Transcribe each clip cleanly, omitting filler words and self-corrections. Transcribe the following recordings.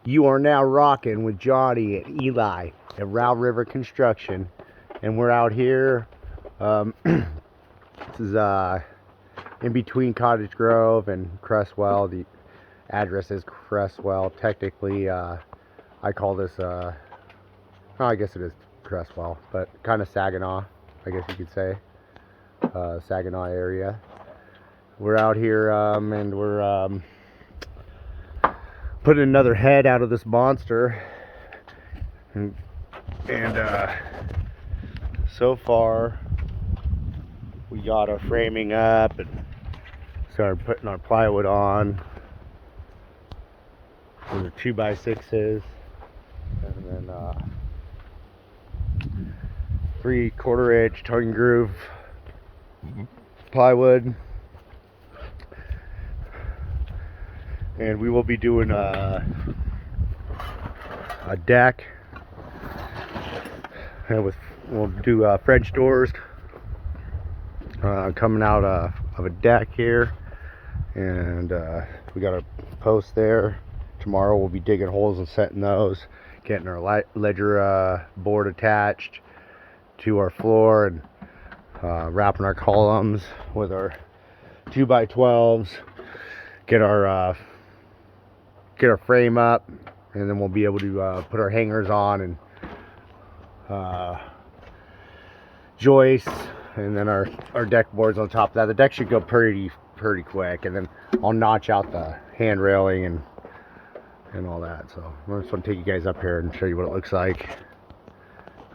You are now rocking with Johnny and Eli at Row River Construction, and we're out here. This is in between Cottage Grove and Cresswell. The address is Cresswell. Technically, I call this, well, I guess it is Cresswell, but kind of Saginaw, I guess you could say. Saginaw area. We're out here and we're putting another head out of this monster. And so far, we got our framing up and started putting our plywood on. Those are 2x6s, and then 3/4 inch tongue groove plywood. And we will be doing a deck, and we'll do French doors coming out of a deck here, and we got a post there. Tomorrow we'll be digging holes and setting those, getting our ledger board attached to our floor, and wrapping our columns with our 2x12s. Get our frame up, and then we'll be able to put our hangers on and joists, and then our deck boards on top of that. The deck should go pretty quick, and then I'll notch out the hand railing and all that. So I just want to take you guys up here and show you what it looks like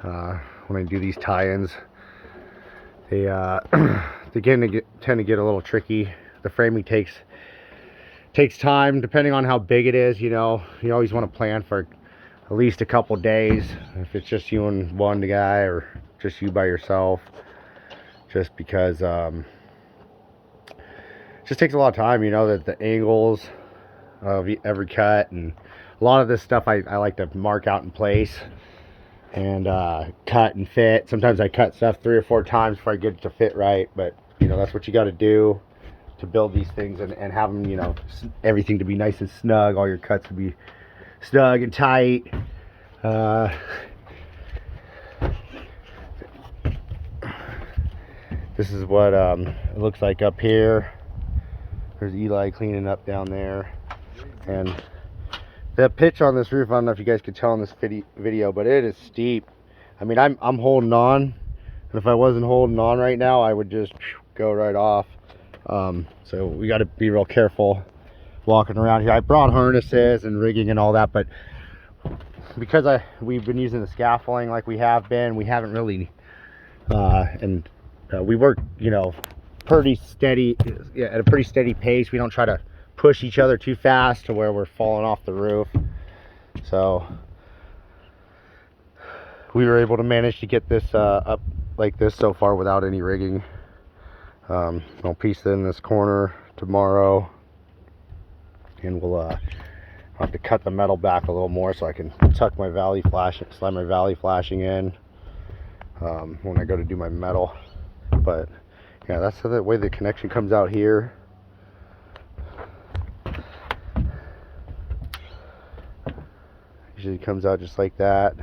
when I do these tie-ins. They tend to get a little tricky. The framing takes time depending on how big it is. You know, you always want to plan for at least a couple days if it's just you and one guy, or just you by yourself, just because it just takes a lot of time. You know, that the angles of every cut, and a lot of this stuff I like to mark out in place and cut and fit. Sometimes I cut stuff 3 or 4 times before I get it to fit right, but you know, that's what you got to do to build these things and have them, you know, everything to be nice and snug, all your cuts to be snug and tight. This is what it looks like up here. There's Eli cleaning up down there, and the pitch on this roof, I don't know if you guys could tell in this video, but it is steep. I mean, I'm holding on, and if I wasn't holding on right now, I would just go right off. So we got to be real careful walking around here. I brought harnesses and rigging and all that, but because we've been using the scaffolding like we haven't really we work, you know, pretty steady, at a pretty steady pace. We don't try to push each other too fast to where we're falling off the roof. So we were able to manage to get this up like this so far without any rigging. I'll piece it in this corner tomorrow, and we'll have to cut the metal back a little more so I can tuck my valley flashing, slide my valley flashing in when I go to do my metal. But yeah, that's the way the connection comes out here. Usually comes out just like that,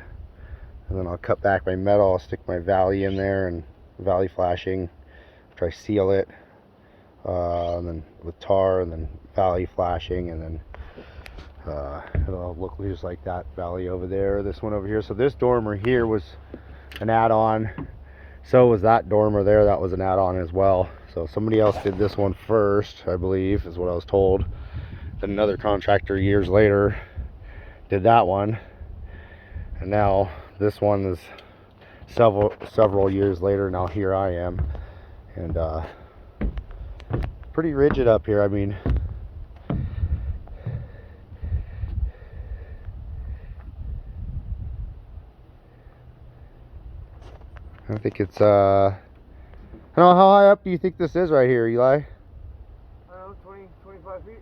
and then I'll cut back my metal. I'll stick my valley in there and valley flashing, try seal it, and then with tar, and then valley flashing, and then it'll look just like that valley over there, this one over here. So this dormer here was an add-on, so was that dormer there. That was an add-on as well. So somebody else did this one first, I believe, is what I was told. Then another contractor years later did that one, and now this one is several years later. Now here I am, and pretty rigid up here. I mean, I think it's I don't know, how high up do you think this is right here, Eli? I don't know, 20, 25 feet.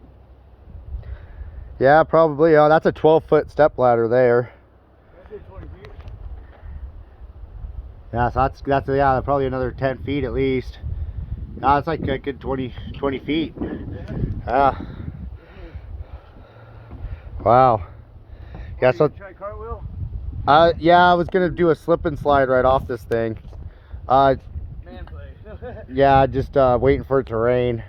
Yeah, probably. Oh, that's a 12-foot step ladder there. I say 20 feet. Yeah, so that's yeah, probably another 10 feet at least. No, it's like a good 20 feet. Yeah. Wow. Yeah, so Try cartwheel? yeah, I was gonna do a slip and slide right off this thing. Man play. Yeah, just waiting for it to rain.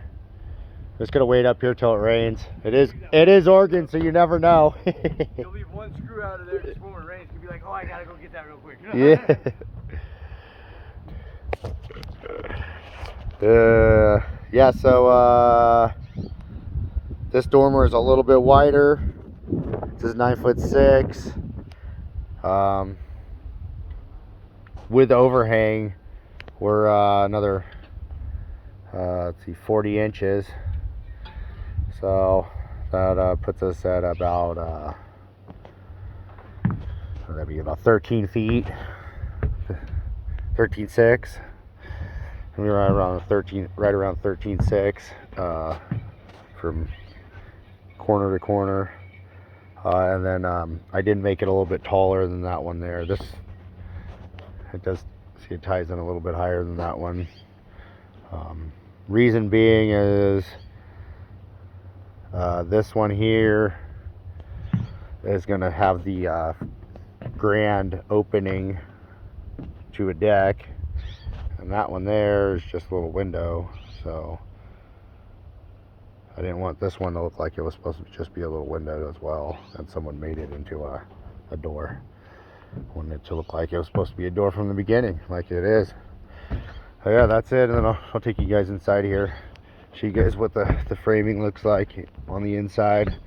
Just gonna wait up here till it rains. It is Oregon, so you never know. You'll leave one screw out of there just when it rains. You'll be like, oh, I gotta go get that real quick. Yeah. Yeah, so this dormer is a little bit wider. This is 9'6". With overhang, we're another let's see, 40 inches. So that puts us at about that'd be about 13 feet, 13.6. And we're right around 13.6 from corner to corner. And then I did make it a little bit taller than that one there. It does, see, it ties in a little bit higher than that one. Reason being is this one here is going to have the grand opening to a deck, and that one there is just a little window. So I didn't want this one to look like it was supposed to just be a little window as well, and someone made it into a door. I wanted it to look like it was supposed to be a door from the beginning, like it is. So yeah, that's it, and then I'll take you guys inside here, show you guys what the framing looks like on the inside.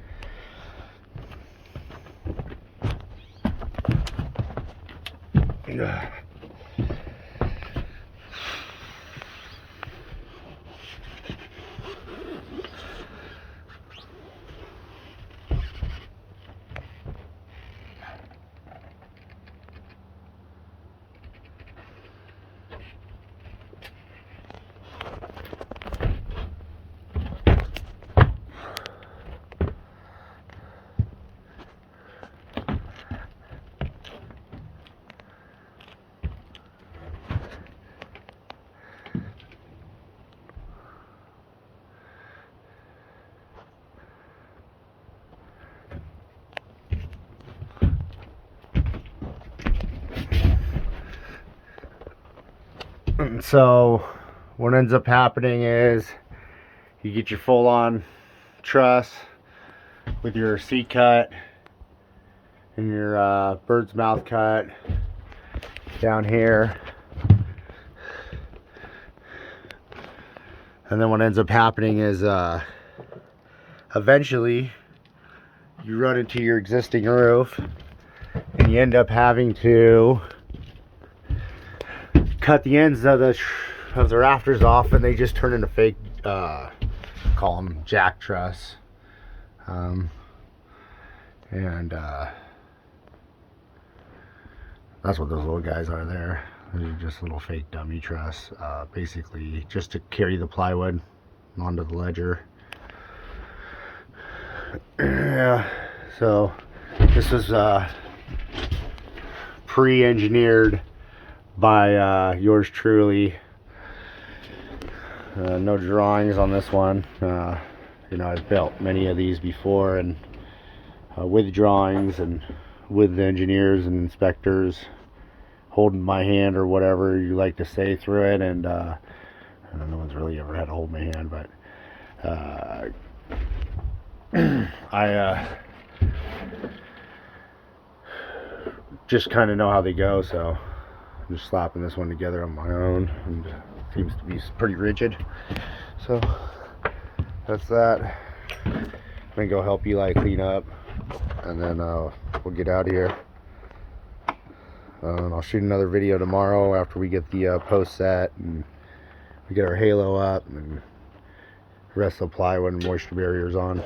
So what ends up happening is you get your full-on truss with your C cut and your bird's mouth cut down here, and then what ends up happening is eventually you run into your existing roof and you end up having to cut the ends of the rafters off, and they just turn into fake, call them jack truss, and that's what those little guys are there. They're just little fake dummy truss, basically just to carry the plywood onto the ledger. Yeah, so this was pre-engineered by yours truly. No drawings on this one. You know, I've built many of these before, and with drawings and with the engineers and inspectors holding my hand, or whatever you like to say, through it. And I don't know, no one's really ever had to hold my hand, but I just kind of know how they go, so I'm just slapping this one together on my own, and it seems to be pretty rigid. So that's that. I'm gonna go help Eli clean up, and then we'll get out of here. And I'll shoot another video tomorrow after we get the post set and we get our halo up and the rest of the plywood and moisture barriers on.